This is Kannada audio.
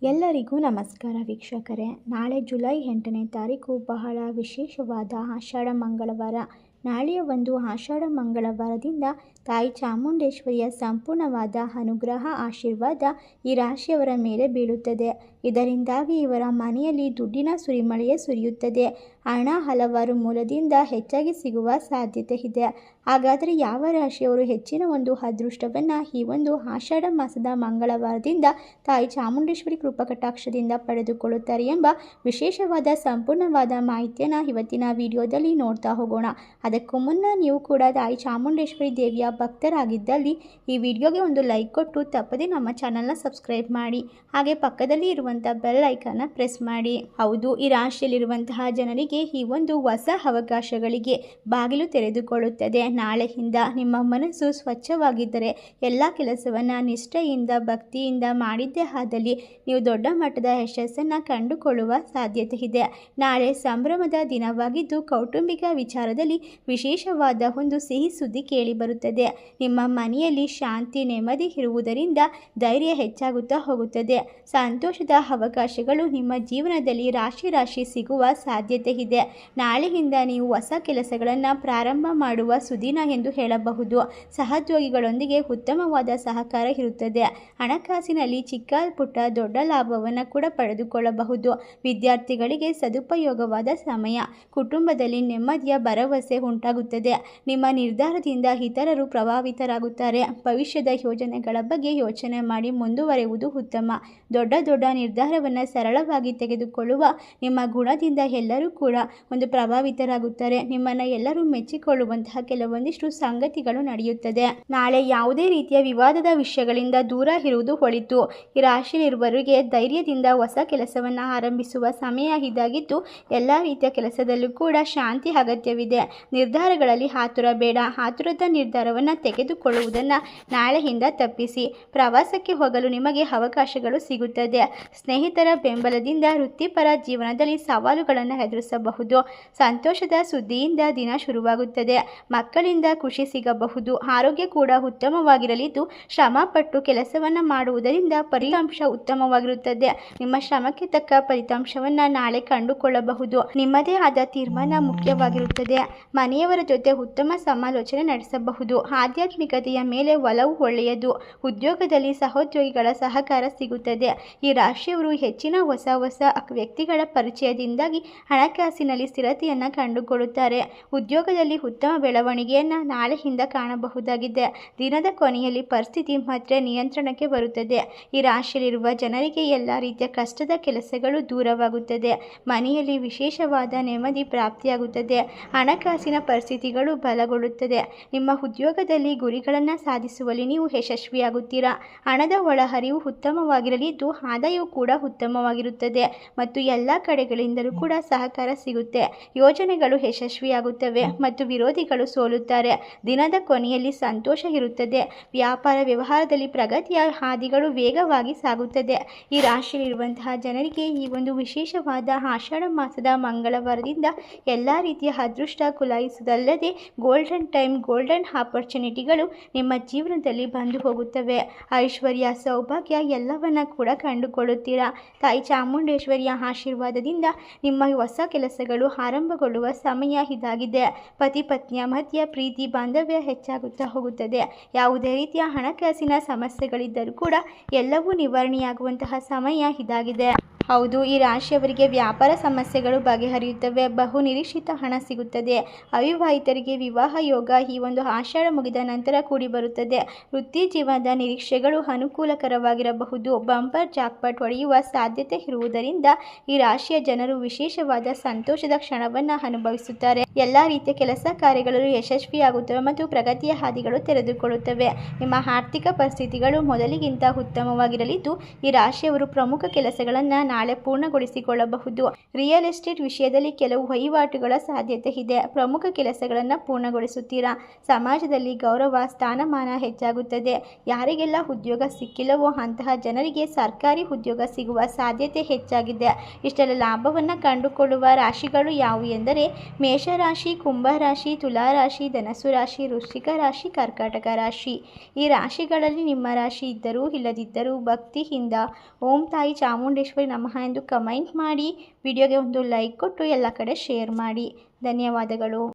ಎಲ್ಲರಿಗೂ ನಮಸ್ಕಾರ ವೀಕ್ಷಕರೇ. ನಾಳೆ ಜುಲೈ 8ನೇ ತಾರೀಕು ಬಹಳ ವಿಶೇಷವಾದ ಆಷಾಢ ಮಂಗಳವಾರ. ನಾಳೆಯ ಒಂದು ಆಷಾಢ ಮಂಗಳವಾರದಿಂದ ತಾಯಿ ಚಾಮುಂಡೇಶ್ವರಿಯ ಸಂಪೂರ್ಣವಾದ ಅನುಗ್ರಹ ಆಶೀರ್ವಾದ ಈ ರಾಶಿಯವರ ಮೇಲೆ ಬೀಳುತ್ತದೆ. ಇದರಿಂದಾಗಿ ಇವರ ಮನೆಯಲ್ಲಿ ದುಡ್ಡಿನ ಸುರಿಮಳೆಯೇ ಸುರಿಯುತ್ತದೆ. ಹಣ ಹಲವಾರು ಮೂಲದಿಂದ ಹೆಚ್ಚಾಗಿ ಸಿಗುವ ಸಾಧ್ಯತೆ ಇದೆ. ಹಾಗಾದರೆ ಯಾವ ರಾಶಿಯವರು ಹೆಚ್ಚಿನ ಒಂದು ಅದೃಷ್ಟವನ್ನು ಈ ಒಂದು ಆಷಾಢ ಮಾಸದ ಮಂಗಳವಾರದಿಂದ ತಾಯಿ ಚಾಮುಂಡೇಶ್ವರಿ ಕೃಪಕಟಾಕ್ಷದಿಂದ ಪಡೆದುಕೊಳ್ಳುತ್ತಾರೆ ಎಂಬ ವಿಶೇಷವಾದ ಸಂಪೂರ್ಣವಾದ ಮಾಹಿತಿಯನ್ನು ಇವತ್ತಿನ ವಿಡಿಯೋದಲ್ಲಿ ನೋಡ್ತಾ ಹೋಗೋಣ. ಅದಕ್ಕೂ ಮುನ್ನ ನೀವು ಕೂಡ ತಾಯಿ ಚಾಮುಂಡೇಶ್ವರಿ ದೇವಿಯ ಭಕ್ತರಾಗಿದ್ದಲ್ಲಿ ಈ ವಿಡಿಯೋಗೆ ಒಂದು ಲೈಕ್ ಕೊಟ್ಟು ತಪ್ಪದೆ ನಮ್ಮ ಚಾನಲ್ನ ಸಬ್ಸ್ಕ್ರೈಬ್ ಮಾಡಿ, ಹಾಗೆ ಪಕ್ಕದಲ್ಲಿ ಇರುವಂಥ ಬೆಲ್ ಐಕಾನ್ನ ಪ್ರೆಸ್ ಮಾಡಿ. ಹೌದು, ಈ ರಾಶಿಯಲ್ಲಿರುವಂತಹ ಜನರಿಗೆ ಈ ಒಂದು ಹೊಸ ಅವಕಾಶಗಳಿಗೆ ಬಾಗಿಲು ತೆರೆದುಕೊಳ್ಳುತ್ತದೆ. ನಾಳೆಯಿಂದ ನಿಮ್ಮ ಮನಸ್ಸು ಸ್ವಚ್ಛವಾಗಿದ್ದರೆ ಎಲ್ಲ ಕೆಲಸವನ್ನು ನಿಷ್ಠೆಯಿಂದ ಭಕ್ತಿಯಿಂದ ಮಾಡಿದ್ದೇ ಆದಲ್ಲಿ ನೀವು ದೊಡ್ಡ ಮಟ್ಟದ ಯಶಸ್ಸನ್ನು ಕಂಡುಕೊಳ್ಳುವ ಸಾಧ್ಯತೆ ಇದೆ. ನಾಳೆ ಸಂಭ್ರಮದ ದಿನವಾಗಿದ್ದು ಕೌಟುಂಬಿಕ ವಿಚಾರದಲ್ಲಿ ವಿಶೇಷವಾದ ಒಂದು ಸಿಹಿ ಸುದ್ದಿ ಕೇಳಿಬರುತ್ತದೆ. ನಿಮ್ಮ ಮನೆಯಲ್ಲಿ ಶಾಂತಿ ನೆಮ್ಮದಿ ಇರುವುದರಿಂದ ಧೈರ್ಯ ಹೆಚ್ಚಾಗುತ್ತಾ ಹೋಗುತ್ತದೆ. ಸಂತೋಷದ ಅವಕಾಶಗಳು ನಿಮ್ಮ ಜೀವನದಲ್ಲಿ ರಾಶಿ ಸಿಗುವ ಸಾಧ್ಯತೆ ಇದೆ. ನಾಳೆಯಿಂದ ನೀವು ಹೊಸ ಕೆಲಸಗಳನ್ನು ಪ್ರಾರಂಭ ಮಾಡುವ ಸುದಿನ ಎಂದು ಹೇಳಬಹುದು. ಸಹೋದ್ಯೋಗಿಗಳೊಂದಿಗೆ ಉತ್ತಮವಾದ ಸಹಕಾರ ಇರುತ್ತದೆ. ಹಣಕಾಸಿನಲ್ಲಿ ಚಿಕ್ಕ ಪುಟ್ಟ ದೊಡ್ಡ ಲಾಭವನ್ನು ಕೂಡ ಪಡೆದುಕೊಳ್ಳಬಹುದು. ವಿದ್ಯಾರ್ಥಿಗಳಿಗೆ ಸದುಪಯೋಗವಾದ ಸಮಯ. ಕುಟುಂಬದಲ್ಲಿ ನೆಮ್ಮದಿಯ ಭರವಸೆ ಉಂಟಾಗುತ್ತದೆ. ನಿಮ್ಮ ನಿರ್ಧಾರದಿಂದ ಇತರರು ಪ್ರಭಾವಿತರಾಗುತ್ತಾರೆ. ಭವಿಷ್ಯದ ಯೋಜನೆಗಳ ಬಗ್ಗೆ ಯೋಚನೆ ಮಾಡಿ ಮುಂದುವರೆಯುವುದು ಉತ್ತಮ. ದೊಡ್ಡ ನಿರ್ಧಾರವನ್ನು ಸರಳವಾಗಿ ತೆಗೆದುಕೊಳ್ಳುವ ನಿಮ್ಮ ಗುಣದಿಂದ ಎಲ್ಲರೂ ಕೂಡ ಒಂದು ಪ್ರಭಾವಿತರಾಗುತ್ತಾರೆ. ನಿಮ್ಮನ್ನು ಎಲ್ಲರೂ ಮೆಚ್ಚಿಕೊಳ್ಳುವಂತಹ ಕೆಲವೊಂದಿಷ್ಟು ಸಂಗತಿಗಳು ನಡೆಯುತ್ತದೆ. ನಾಳೆ ಯಾವುದೇ ರೀತಿಯ ವಿವಾದದ ವಿಷಯಗಳಿಂದ ದೂರ ಇರುವುದು ಒಳಿತು. ಈ ರಾಶಿಯಲ್ಲಿರುವವರಿಗೆ ಧೈರ್ಯದಿಂದ ಹೊಸ ಕೆಲಸವನ್ನು ಆರಂಭಿಸುವ ಸಮಯ ಇದಾಗಿದ್ದು ಎಲ್ಲ ರೀತಿಯ ಕೆಲಸದಲ್ಲೂ ಕೂಡ ಶಾಂತಿ ಅಗತ್ಯವಿದೆ. ನಿರ್ಧಾರಗಳಲ್ಲಿ ಆತುರ ಬೇಡ. ಆತುರದ ನಿರ್ಧಾರವನ್ನು ತೆಗೆದುಕೊಳ್ಳುವುದನ್ನು ನಾಳೆಯಿಂದ ತಪ್ಪಿಸಿ. ಪ್ರವಾಸಕ್ಕೆ ಹೋಗಲು ನಿಮಗೆ ಅವಕಾಶಗಳು ಸಿಗುತ್ತದೆ. ಸ್ನೇಹಿತರ ಬೆಂಬಲದಿಂದ ವೃತ್ತಿಪರ ಜೀವನದಲ್ಲಿ ಸವಾಲುಗಳನ್ನು ಎದುರಿಸಬಹುದು. ಸಂತೋಷದ ಸುದ್ದಿಯಿಂದ ದಿನ ಶುರುವಾಗುತ್ತದೆ. ಮಕ್ಕಳಿಂದ ಖುಷಿ ಸಿಗಬಹುದು. ಆರೋಗ್ಯ ಕೂಡ ಉತ್ತಮವಾಗಿರಲಿದ್ದು ಶ್ರಮಪಟ್ಟು ಕೆಲಸವನ್ನು ಮಾಡುವುದರಿಂದ ಫಲಿತಾಂಶ ಉತ್ತಮವಾಗಿರುತ್ತದೆ. ನಿಮ್ಮ ಶ್ರಮಕ್ಕೆ ತಕ್ಕ ಫಲಿತಾಂಶವನ್ನು ನಾಳೆ ಕಂಡುಕೊಳ್ಳಬಹುದು. ನಿಮ್ಮದೇ ಆದ ತೀರ್ಮಾನ ಮುಖ್ಯವಾಗಿರುತ್ತದೆ. ಮನೆಯವರ ಜೊತೆ ಉತ್ತಮ ಸಮಾಲೋಚನೆ ನಡೆಸಬಹುದು. ಆಧ್ಯಾತ್ಮಿಕತೆಯ ಮೇಲೆ ಒಲವು ಒಳ್ಳೆಯದು. ಉದ್ಯೋಗದಲ್ಲಿ ಸಹೋದ್ಯೋಗಿಗಳ ಸಹಕಾರ ಸಿಗುತ್ತದೆ. ಈ ರಾಶಿಯವರು ಹೆಚ್ಚಿನ ಹೊಸ ವ್ಯಕ್ತಿಗಳ ಪರಿಚಯದಿಂದಾಗಿ ಹಣಕಾಸಿನಲ್ಲಿ ಸ್ಥಿರತೆಯನ್ನು ಕಂಡುಕೊಳ್ಳುತ್ತಾರೆ. ಉದ್ಯೋಗದಲ್ಲಿ ಉತ್ತಮ ಬೆಳವಣಿಗೆಯನ್ನು ನಾಳೆಯಿಂದ ಕಾಣಬಹುದಾಗಿದೆ. ದಿನದ ಕೊನೆಯಲ್ಲಿ ಪರಿಸ್ಥಿತಿ ಮತ್ತೆ ನಿಯಂತ್ರಣಕ್ಕೆ ಬರುತ್ತದೆ. ಈ ರಾಶಿಯಲ್ಲಿರುವ ಜನರಿಗೆ ಎಲ್ಲ ರೀತಿಯ ಕಷ್ಟದ ಕೆಲಸಗಳು ದೂರವಾಗುತ್ತದೆ. ಮನೆಯಲ್ಲಿ ವಿಶೇಷವಾದ ನೆಮ್ಮದಿ ಪ್ರಾಪ್ತಿಯಾಗುತ್ತದೆ. ಹಣಕಾಸಿನ ಪರಿಸ್ಥಿತಿಗಳು ಬಲಗೊಳ್ಳುತ್ತದೆ. ನಿಮ್ಮ ಉದ್ಯೋಗದಲ್ಲಿ ಗುರಿಗಳನ್ನು ಸಾಧಿಸುವಲ್ಲಿ ನೀವು ಯಶಸ್ವಿಯಾಗುತ್ತೀರಾ. ಹಣದ ಒಳಹರಿವು ಉತ್ತಮವಾಗಿರಲಿದ್ದು ಆದಾಯವು ಕೂಡ ಉತ್ತಮವಾಗಿರುತ್ತದೆ ಮತ್ತು ಎಲ್ಲ ಕಡೆಗಳಿಂದಲೂ ಕೂಡ ಸಹಕಾರ ಸಿಗುತ್ತೆ. ಯೋಜನೆಗಳು ಯಶಸ್ವಿಯಾಗುತ್ತವೆ ಮತ್ತು ವಿರೋಧಿಗಳು ಸೋಲುತ್ತಾರೆ. ದಿನದ ಕೊನೆಯಲ್ಲಿ ಸಂತೋಷ ಇರುತ್ತದೆ. ವ್ಯಾಪಾರ ವ್ಯವಹಾರದಲ್ಲಿ ಪ್ರಗತಿಯ ಹಾದಿಗಳು ವೇಗವಾಗಿ ಸಾಗುತ್ತದೆ. ಈ ರಾಶಿಯಲ್ಲಿರುವಂತಹ ಜನರಿಗೆ ಈ ಒಂದು ವಿಶೇಷವಾದ ಆಷಾಢ ಮಾಸದ ಮಂಗಳವಾರದಿಂದ ಎಲ್ಲ ರೀತಿಯ ಅದೃಷ್ಟ ಕುಲಾಯಿಸುವುದಲ್ಲದೆ ಗೋಲ್ಡನ್ ಟೈಮ್ ಗೋಲ್ಡನ್ ಆಪರ್ಚುನಿಟಿಗಳು ನಿಮ್ಮ ಜೀವನದಲ್ಲಿ ಬಂದು ಹೋಗುತ್ತವೆ. ಐಶ್ವರ್ಯ ಸೌಭಾಗ್ಯ ಎಲ್ಲವನ್ನ ಕೂಡ ಕಂಡುಕೊಳ್ಳುತ್ತೀರಾ. ತಾಯಿ ಚಾಮುಂಡೇಶ್ವರಿಯ ಆಶೀರ್ವಾದದಿಂದ ನಿಮ್ಮ ಹೊಸ ಕೆಲಸಗಳು ಆರಂಭಗೊಳ್ಳುವ ಸಮಯ ಇದಾಗಿದೆ. ಪತಿ ಪತ್ನಿಯ ಮಧ್ಯ ಪ್ರೀತಿ ಬಾಂಧವ್ಯ ಹೆಚ್ಚಾಗುತ್ತಾ ಹೋಗುತ್ತದೆ. ಯಾವುದೇ ರೀತಿಯ ಹಣಕಾಸಿನ ಸಮಸ್ಯೆಗಳಿದ್ದರೂ ಕೂಡ ಎಲ್ಲವೂ ನಿವಾರಣೆಯಾಗುವಂತಹ ಸಮಯ ಇದಾಗಿದೆ. ಹೌದು, ಈ ರಾಶಿಯವರಿಗೆ ವ್ಯಾಪಾರ ಸಮಸ್ಯೆಗಳು ಬಗೆಹರಿಯುತ್ತವೆ. ಬಹು ನಿರೀಕ್ಷಿತ ಹಣ ಸಿಗುತ್ತದೆ. ಅವಿವಾಹಿತರಿಗೆ ವಿವಾಹ ಯೋಗ ಈ ಒಂದು ಆಷಾಢ ಮುಗಿದ ನಂತರ ಕೂಡಿ ಬರುತ್ತದೆ. ವೃತ್ತಿ ಜೀವನದ ನಿರೀಕ್ಷೆಗಳು ಅನುಕೂಲಕರವಾಗಿರಬಹುದು. ಬಂಪರ್ ಜಾಕ್ಪಾಟ್ ಹೊಡೆಯುವ ಸಾಧ್ಯತೆ ಇರುವುದರಿಂದ ಈ ರಾಶಿಯ ಜನರು ವಿಶೇಷವಾದ ಸಂತೋಷದ ಕ್ಷಣವನ್ನು ಅನುಭವಿಸುತ್ತಾರೆ. ಎಲ್ಲ ರೀತಿಯ ಕೆಲಸ ಕಾರ್ಯಗಳು ಯಶಸ್ವಿಯಾಗುತ್ತವೆ ಮತ್ತು ಪ್ರಗತಿಯ ಹಾದಿಗಳು ತೆರೆದುಕೊಳ್ಳುತ್ತವೆ. ನಿಮ್ಮ ಆರ್ಥಿಕ ಪರಿಸ್ಥಿತಿಗಳು ಮೊದಲಿಗಿಂತ ಉತ್ತಮವಾಗಿರಲಿದ್ದು ಈ ರಾಶಿಯವರು ಪ್ರಮುಖ ಕೆಲಸಗಳನ್ನು ನಾಳೆ ಪೂರ್ಣಗೊಳಿಸಿಕೊಳ್ಳಬಹುದು. ರಿಯಲ್ ಎಸ್ಟೇಟ್ ವಿಷಯದಲ್ಲಿ ಕೆಲವು ವಹಿವಾಟುಗಳ ಸಾಧ್ಯತೆ ಇದೆ. ಪ್ರಮುಖ ಕೆಲಸಗಳನ್ನು ಪೂರ್ಣಗೊಳಿಸುತ್ತೀರಾ. ಸಮಾಜದಲ್ಲಿ ಗೌರವ, ಸ್ಥಾನಮಾನ ಹೆಚ್ಚಾಗುತ್ತದೆ. ಯಾರಿಗೆಲ್ಲ ಉದ್ಯೋಗ ಸಿಕ್ಕಿಲ್ಲವೋ ಅಂತಹ ಜನರಿಗೆ ಸರ್ಕಾರಿ ಉದ್ಯೋಗ ಸಿಗುವ ಸಾಧ್ಯತೆ ಹೆಚ್ಚಾಗಿದೆ. ಇಷ್ಟೆಲ್ಲ ಲಾಭವನ್ನು ಕಂಡುಕೊಳ್ಳುವ ರಾಶಿಗಳು ಯಾವುವು ಎಂದರೆ ಮೇಷರಾಶಿ, ಕುಂಭರಾಶಿ, ತುಲಾರಾಶಿ, ಧನಸ್ಸು ರಾಶಿ, ವೃಶ್ಚಿಕ ರಾಶಿ, ಕರ್ಕಾಟಕ ರಾಶಿ. ಈ ರಾಶಿಗಳಲ್ಲಿ ನಿಮ್ಮ ರಾಶಿ ಇದ್ದರೂ ಇಲ್ಲದಿದ್ದರೂ ಭಕ್ತಿಯಿಂದ ಓಂ ತಾಯಿ ಚಾಮುಂಡೇಶ್ವರಿ ನಮಃ ಎಂದು ಕಮೆಂಟ್ ಮಾಡಿ, ವಿಡಿಯೋಗೆ ಒಂದು ಲೈಕ್ ಕೊಟ್ಟು ಎಲ್ಲ ಕಡೆ ಶೇರ್ ಮಾಡಿ. ಧನ್ಯವಾದಗಳು.